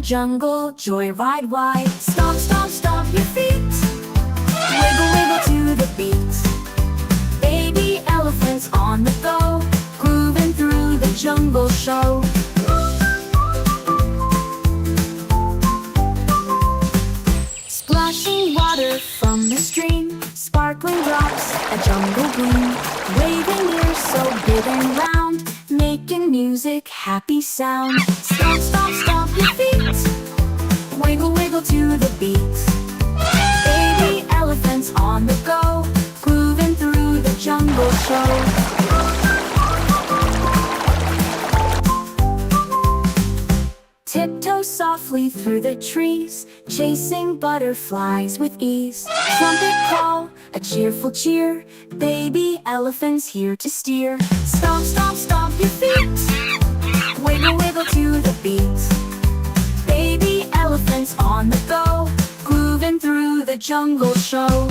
jungle, joyride wide. Stomp, stomp, stomp your feet. Wiggle, wiggle to the beat. Baby elephants on the go, grooving through the jungle show. Splashing water from the stream, sparkling drops, a jungle gleam. Waving ears so big and round, making music, happy sound. Stomp, stomp, stomp your feet. Wiggle, wiggle to the beat. Baby elephants on the go, grooving through the jungle show. Tiptoe softly through the trees, chasing butterflies with ease. Trumpet call, a cheerful cheer, baby elephants here to steer. Stomp, stomp, stomp your feet. Wiggle, wiggle to the beat. Baby elephants on the go, grooving through the jungle show.